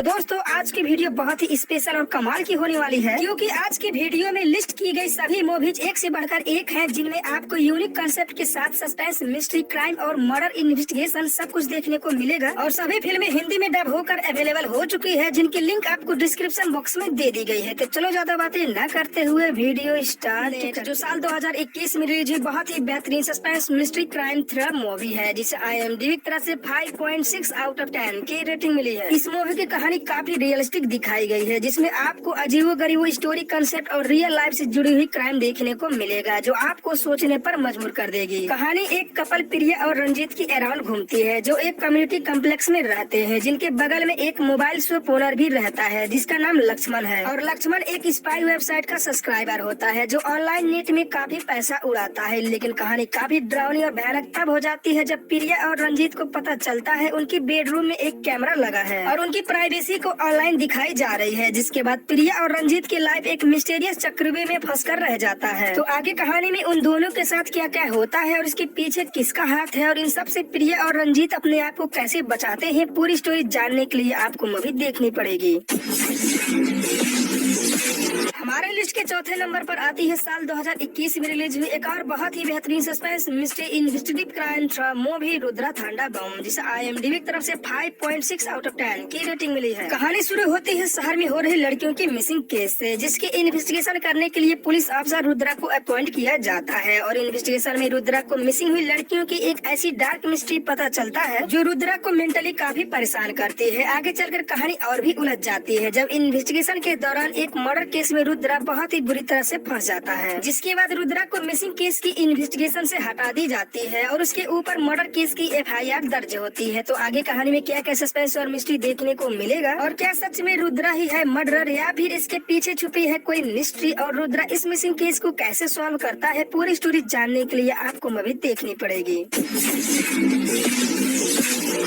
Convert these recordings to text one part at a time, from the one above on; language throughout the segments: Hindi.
दोस्तों आज की वीडियो बहुत ही स्पेशल और कमाल की होने वाली है, क्योंकि आज की वीडियो में लिस्ट की गई सभी मूवीज एक से बढ़कर एक हैं, जिनमें आपको यूनिक कंसेप्ट के साथ सस्पेंस, मिस्ट्री, क्राइम और मर्डर इन्वेस्टिगेशन सब कुछ देखने को मिलेगा। और सभी फिल्में हिंदी में डब होकर अवेलेबल हो चुकी है, जिनकी लिंक आपको डिस्क्रिप्शन बॉक्स में दे दी गई है। तो चलो ज्यादा बातें न करते हुए वीडियो स्टार्ट। जो साल 2021 में रिलीज हुई बहुत ही बेहतरीन suspense, mystery, crime, thriller movie है, जिसे IMDb की तरफ से 5.6 आउट ऑफ 10 की रेटिंग मिली है। इस मूवी की कहानी काफी रियलिस्टिक दिखाई गई है, जिसमें आपको अजीबो-गरीबो स्टोरी, कंसेप्ट और रियल लाइफ से जुड़ी हुई क्राइम देखने को मिलेगा, जो आपको सोचने पर मजबूर कर देगी। कहानी एक कपल प्रिया और रंजीत की अराउंड घूमती है, जो एक कम्युनिटी कम्प्लेक्स में रहते हैं, जिनके बगल में एक मोबाइल शॉप ओनर भी रहता है, जिसका नाम लक्ष्मण है। और लक्ष्मण एक स्पाई वेबसाइट का सब्सक्राइबर होता है, जो ऑनलाइन नेट में काफी पैसा उड़ाता है। लेकिन कहानी काफी डरावनी और भयानक तब हो जाती है जब प्रिया और रंजीत को पता चलता है उनकी बेडरूम में एक कैमरा लगा है और उनकी प्राइवेसी को ऑनलाइन दिखाई जा रही है, जिसके बाद प्रिया और रंजीत की लाइफ एक मिस्टीरियस चक्रव्यूह में फंसकर रह जाता है। तो आगे कहानी में उन दोनों के साथ क्या क्या होता है और इसके पीछे किसका हाथ है, और इन सब से प्रिया और रंजीत अपने आप को कैसे बचाते हैं, पूरी स्टोरी जानने के लिए आपको मूवी देखनी पड़ेगी। हमारे लिस्ट के चौथे नंबर पर आती है साल 2021 में रिलीज हुई एक और बहुत ही बेहतरीन suspense, mystery, investigative crime thriller movie Rudra Thandavam, जिसे IMDb की तरफ से 5.6 आउट ऑफ 10 की रेटिंग मिली है। कहानी शुरू होती है शहर में हो रही लड़कियों की मिसिंग केस से, जिसकी इन्वेस्टिगेशन करने के लिए पुलिस ऑफिसर रुद्रा को अपॉइंट किया जाता है। और इन्वेस्टिगेशन में रुद्रा को मिसिंग हुई लड़कियों की एक ऐसी डार्क मिस्ट्री पता चलता है, जो रुद्रा को मेंटली काफी परेशान करती है। आगे चलकर कहानी और भी उलझ जाती है, जब इन्वेस्टिगेशन के दौरान एक मर्डर केस में रुद्रा बहुत ही बुरी तरह से फंस जाता है, जिसके बाद रुद्रा को मिसिंग केस की इन्वेस्टिगेशन से हटा दी जाती है और उसके ऊपर मर्डर केस की FIR दर्ज होती है। तो आगे कहानी में क्या क्या सस्पेंस और मिस्ट्री देखने को मिलेगा, और क्या सच में रुद्रा ही है मर्डरर या फिर इसके पीछे छुपी है कोई मिस्ट्री, और रुद्रा इस मिसिंग केस को कैसे सॉल्व करता है, पूरी स्टोरी जानने के लिए आपको मूवी देखनी पड़ेगी।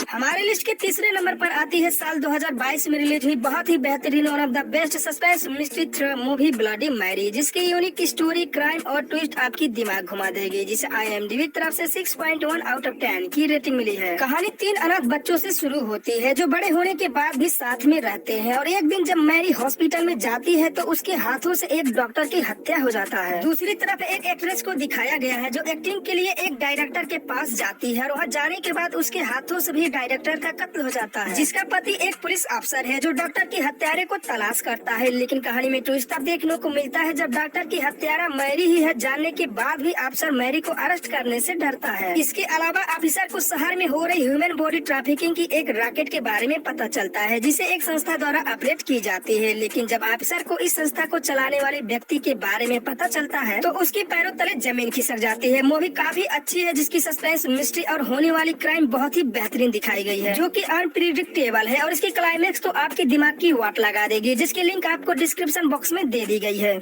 हमारे लिस्ट के तीसरे नंबर पर आती है साल 2022 में रिलीज हुई बहुत ही बेहतरीन और of the best suspense, mystery, thriller movie bloody Mary, जिसकी यूनिक स्टोरी, क्राइम और ट्विस्ट आपकी दिमाग घुमा देगी, जिसे IMDb की तरफ से 6.1 आउट ऑफ 10 की रेटिंग मिली है। कहानी 3 अनाथ बच्चों से शुरू होती है, जो बड़े होने के बाद भी साथ में रहते हैं। और एक दिन जब मैरी हॉस्पिटल में जाती है तो उसके हाथों से एक डॉक्टर की हत्या हो जाता है। दूसरी तरफ एक एक्ट्रेस को दिखाया गया है, जो एक्टिंग के लिए एक डायरेक्टर के पास जाती है, और वहाँ जाने के बाद उसके हाथों से भी डायरेक्टर का कत्ल हो जाता है, जिसका पति एक पुलिस अफसर है, जो डॉक्टर की हत्यारे को तलाश करता है। लेकिन कहानी में ट्विस्ट अब देखने को मिलता है, जब डॉक्टर की हत्यारा मैरी ही है जानने के बाद भी अफसर मैरी को अरेस्ट करने से डरता है। इसके अलावा ऑफिसर को शहर में हो रही ह्यूमन बॉडी ट्रैफिकिंग की एक रैकेट के बारे में पता चलता है, जिसे एक संस्था द्वारा ऑपरेट की जाती है। लेकिन जब ऑफिसर को इस संस्था को चलाने वाले व्यक्ति के बारे में पता चलता है तो उसके पैरों तले जमीन खिसक जाती है। मूवी काफी अच्छी है, जिसकी सस्पेंस, मिस्ट्री और होने वाली क्राइम बहुत ही बेहतरीन दिखाई गई है, जो कि अनप्रिडिक्टेबल है, और इसकी क्लाइमेक्स तो आपके दिमाग की वाट लगा देगी, जिसकी लिंक आपको डिस्क्रिप्शन बॉक्स में दे दी गई है।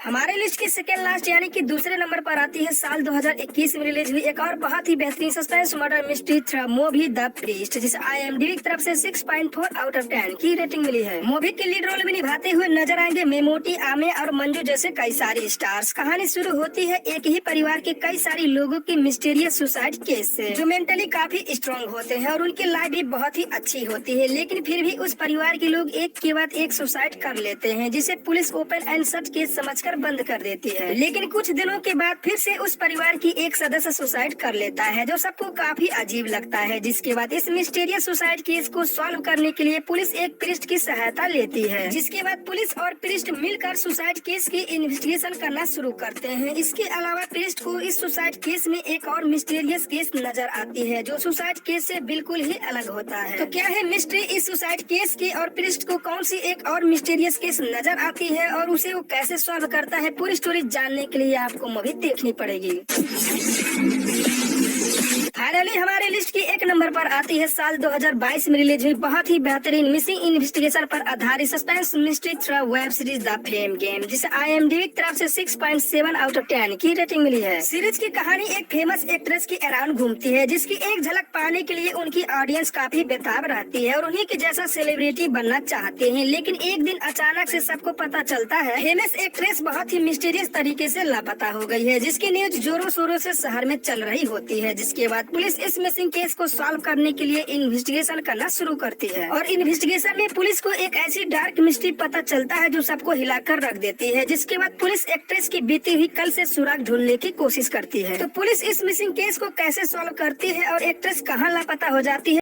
हमारे लिस्ट के सेकेंड लास्ट यानी कि दूसरे नंबर पर आती है साल 2021 में रिलीज हुई एक और बहुत ही बेहतरीन suspense, murder mystery, thriller movie the priest, जिसे IMDb की तरफ से 6.4 आउट ऑफ 10 की रेटिंग मिली है। मूवी के लीड रोल में निभाते हुए नजर आएंगे मेमोटी, आमे और मंजू जैसे कई सारे स्टार्स। कहानी शुरू होती है एक ही परिवार के कई सारे लोगों की मिस्टीरियस सुसाइड केस से, जो मेंटली काफी स्ट्रॉन्ग होते हैं और उनकी लाइफ भी बहुत ही अच्छी होती है। लेकिन फिर भी उस परिवार के लोग एक के बाद एक सुसाइड कर लेते हैं, जिसे police open and shut case समझकर बंद कर देती है। लेकिन कुछ दिनों के बाद फिर से उस परिवार की एक सदस्य सुसाइड कर लेता है, जो सबको काफी अजीब लगता है। जिसके बाद इस मिस्टीरियस सुसाइड केस को सॉल्व करने के लिए पुलिस एक प्रीस्ट की सहायता लेती है, जिसके बाद पुलिस और प्रीस्ट मिलकर सुसाइड केस की इन्वेस्टिगेशन करना शुरू करते हैं। इसके अलावा प्रीस्ट को इस सुसाइड केस में एक और मिस्टीरियस केस नजर आती है, जो सुसाइड केस से बिल्कुल ही अलग होता है। तो क्या है मिस्ट्री इस सुसाइड केस की, और प्रीस्ट को कौन सी एक और मिस्टीरियस केस नजर आती है, और उसे वो कैसे सॉल्व करता है, पूरी स्टोरी जानने के लिए आपको मूवी देखनी पड़ेगी। फाइनली हमारे लिस्ट की एक नंबर पर आती है साल 2022 में रिलीज हुई बहुत ही बेहतरीन मिसिंग इन्वेस्टिगेशन पर आधारित suspense, mystery, thriller web series the fame game, जिसे IMDb की तरफ से 6.7 आउट ऑफ 10 की रेटिंग मिली है। सीरीज की कहानी एक फेमस एक्ट्रेस की अराउंड घूमती है, जिसकी एक झलक पाने के लिए उनकी ऑडियंस काफी बेताब रहती है और उन्हीं के जैसा सेलिब्रिटी बनना चाहते हैं। लेकिन एक दिन अचानक से सबको पता चलता है फेमस एक्ट्रेस बहुत ही मिस्टीरियस तरीके से लापता हो गई है, जिसकी न्यूज जोरों शोरों से शहर में चल रही होती है। जिसके बाद पुलिस पुलिस इस मिसिंग केस को सॉल्व करने के लिए इन्वेस्टिगेशन करना शुरू करती है और इन्वेस्टिगेशन में पुलिस को एक ऐसी डार्क मिस्ट्री पता चलता है जो सबको हिलाकर रख देती है, जिसके बाद पुलिस एक्ट्रेस की बीती हुई कल से सुराग ढूंढने की कोशिश करती है। तो पुलिस इस मिसिंग केस को कैसे सॉल्व करती है और एक्ट्रेस कहाँ लापता हो जाती है,